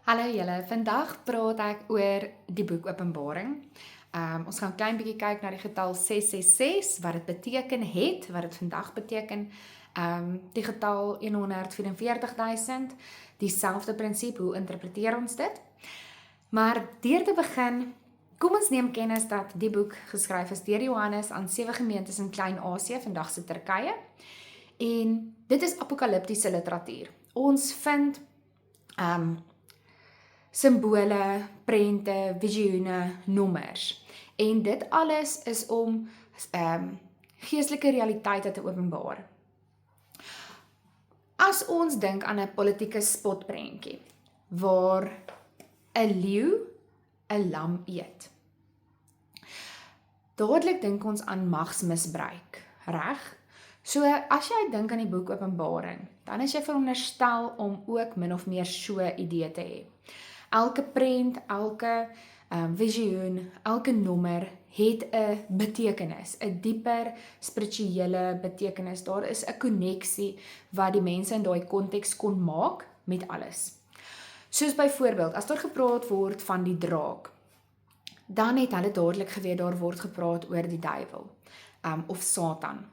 Hallo julle, vandag praat ek oor die boek Openbaring. Ons gaan 'n klein bietjie kyk na die getal 666, wat dit beteken het, wat dit vandag beteken. Die getal 144.000, dieselfde prinsip, hoe interpreteer ons dit? Maar deur te begin, kom ons neem kennis dat die boek geskryf is deur Johannes aan 7 gemeentes in Klein-Asië, vandag se Turkye. En dit is apokaliptiese literatuur. Ons vind simbole, prente, visioene, nommers. En dit alles is om geestelike realiteite te openbaar. As ons dink aan 'n politieke spotprentjie waar 'n leeu 'n lam eet, dadelik dink ons aan magsmisbruik, reg? So as jy dink aan die boek Openbaring, dan is jy veronderstel om ook min of meer so 'n idee te hê. Elke prent, elke visioen, elke nommer het 'n betekenis, 'n dieper spirituele betekenis. Daar is 'n koneksie wat die mense in daai konteks kon maak met alles. Soos byvoorbeeld, as daar gepraat word van die draak, dan het hulle dadelik geweet daar word gepraat oor die duiwel of Satan.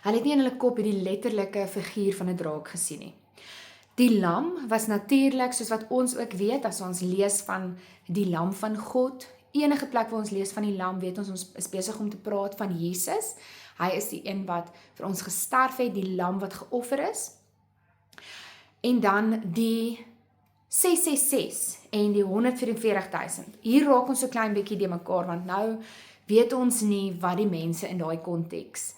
Hulle het nie in hulle kop hierdie letterlike figuur van 'n draak gesien nie. Die lam was natuurlik, soos wat ons ook weet, as ons lees van die lam van God, enige plek waar ons lees van die lam, weet ons is besig om te praat van Jesus. Hy is die een wat vir ons gesterf het, die lam wat geoffer is. En dan die 666 en die 144.000. Hier raak ons so klein bietjie de mekaar, want nou weet ons nie wat die mense in daai konteks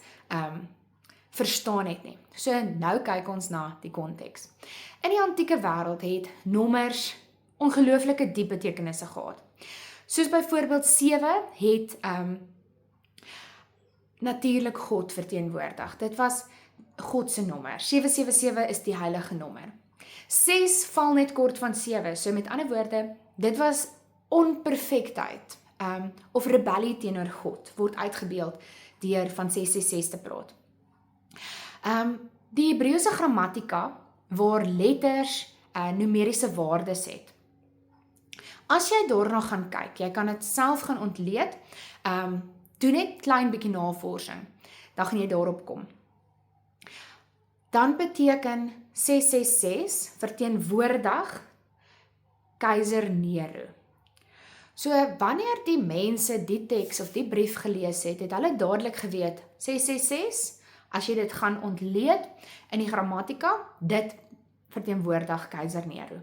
verstaan het nie. So nou kyk ons na die konteks. In die antieke wêreld het nommers ongelooflike diep betekenisse gehad. Soos byvoorbeeld 7 het natuurlik God verteenwoordig. Dit was God se nommer. 777 is die heilige nommer. 6 val net kort van 7. So met ander woorde, dit was onperfektheid of rebellie teenoor God word uitgebeeld deur van 666 te praat. Die Hebreëse grammatika waar letters numeriese waardes het. As jy daarna gaan kyk, jy kan dit self gaan ontleed, doen net klein bietjie navorsing, dan gaan jy daarop kom. Dan beteken 666 verteenwoordig keiser Nero. So wanneer die mense die teks of die brief gelees het, het hulle dadelik geweet, 666, as jy dit gaan ontleed in die grammatika, dit verteenwoordig keiser Nero.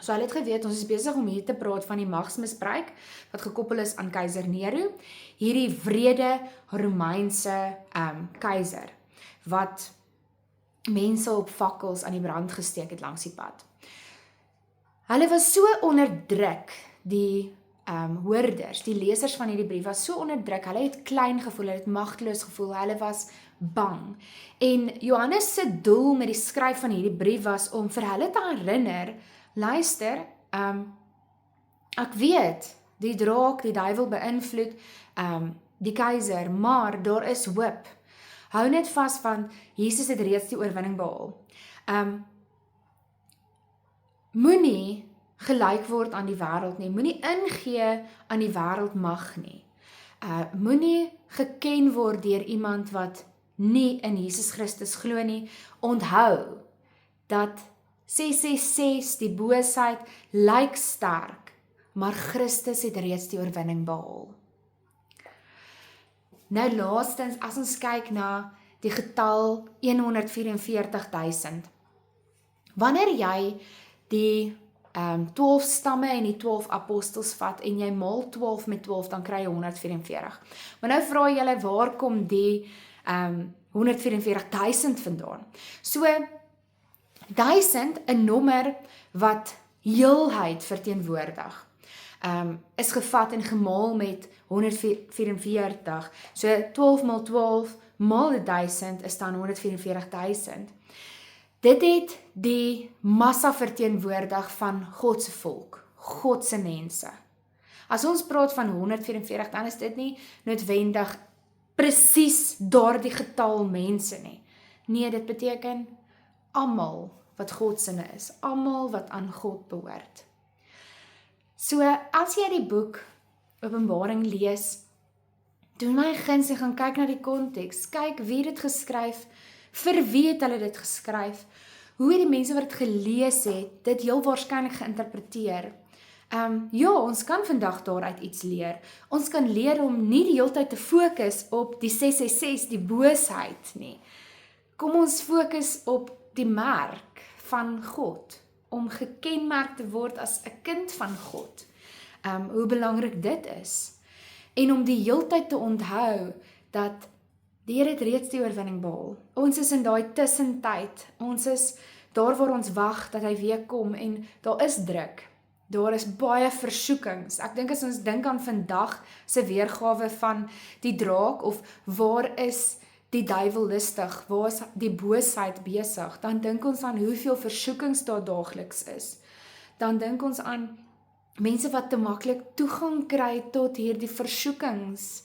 So hulle het geweet, ons is besig om hier te praat van die magsmisbruik, wat gekoppel is aan keiser Nero, hierdie wrede Romeinse keiser, wat mense op fakkels aan die brand gesteek het langs die pad. Hulle was so onderdruk, die hoorders, die lesers van hierdie brief was so onderdruk, hulle het klein gevoel, hulle het magteloos gevoel, hulle was bang. En Johannes se doel met die skryf van hierdie brief was om vir hulle te herinner, luister, ek weet, die draak, die duiwel beïnvloed, die keiser, maar daar is hoop. Hou net vas van, Jesus het reeds die oorwinning behaal. Moenie gelyk word aan die wêreld nie, moenie ingee aan die wêreld mag nie. Moenie geken word deur iemand wat nie in Jesus Christus glo nie. Onthou dat 666 die boosheid lyk sterk, maar Christus het reeds die oorwinning behaal. Nou laastens, as ons kyk na die getal 144.000, wanneer jy die 12 stamme en die 12 apostels vat en jy maal 12 met 12, dan kry jy 144. Maar nou vra jy, waar kom die 144.000 vandaan? So, 1000, 'n nommer wat heelheid verteenwoordig, is gevat en gemaal met 144. So 12 maal 12 maal 1000 is dan 144.000. Dit het die massa verteenwoordig van God se volk, God se mense. As ons praat van 144, dan is dit nie noodwendig presies daardie getal mense nie. Nee, dit beteken almal wat God sinne is, almal wat aan God behoort. So, as jy die boek Openbaring lees, doen my guns en gaan kyk na die konteks, kyk wie dit geskryf, vir wie het hulle dit geskryf, hoe het die mense wat dit gelees het, dit heel waarskynlik geïnterpreteer. Ja, ons kan vandag daaruit iets leer. Ons kan leer om nie die hele tyd te fokus op die 666, die boosheid nie. Kom ons fokus op die merk van God, om gekenmerk te word as 'n kind van God. Hoe belangrik dit is. En om die heeltyd te onthou dat die Here het reeds die oorwinning behaal. Ons is in daai tussentyd. Ons is daar waar ons wag dat hy weer kom en daar is druk. Daar is baie versoekings. Ek dink as ons dink aan vandag se weergawe van die draak of waar is die duiwel lustig, waar is die boosheid besig, dan dink ons aan hoeveel versoekings daar daagliks is. Dan dink ons aan mense wat te maklik toegang kry tot hierdie versoekings.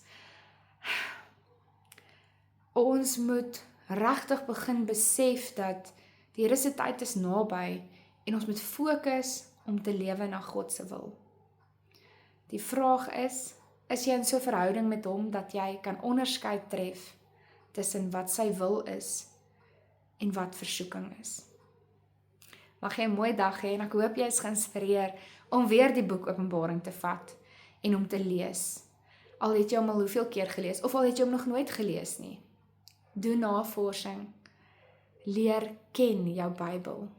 Ons moet regtig begin besef dat die Here se tyd is naby en ons moet fokus om te lewe na God se wil. Die vraag is jy in so 'n verhouding met hom dat jy kan onderskeid tref tussen wat sy wil is en wat versoeking is. Mag jy 'n mooi dag hê en ek hoop jy is geïnspireer om weer die boek Openbaring te vat en om te lees. Al het jy hom al hoeveel keer gelees of al het jy hom nog nooit gelees nie. Doen navorsing. Leer ken jou Bybel.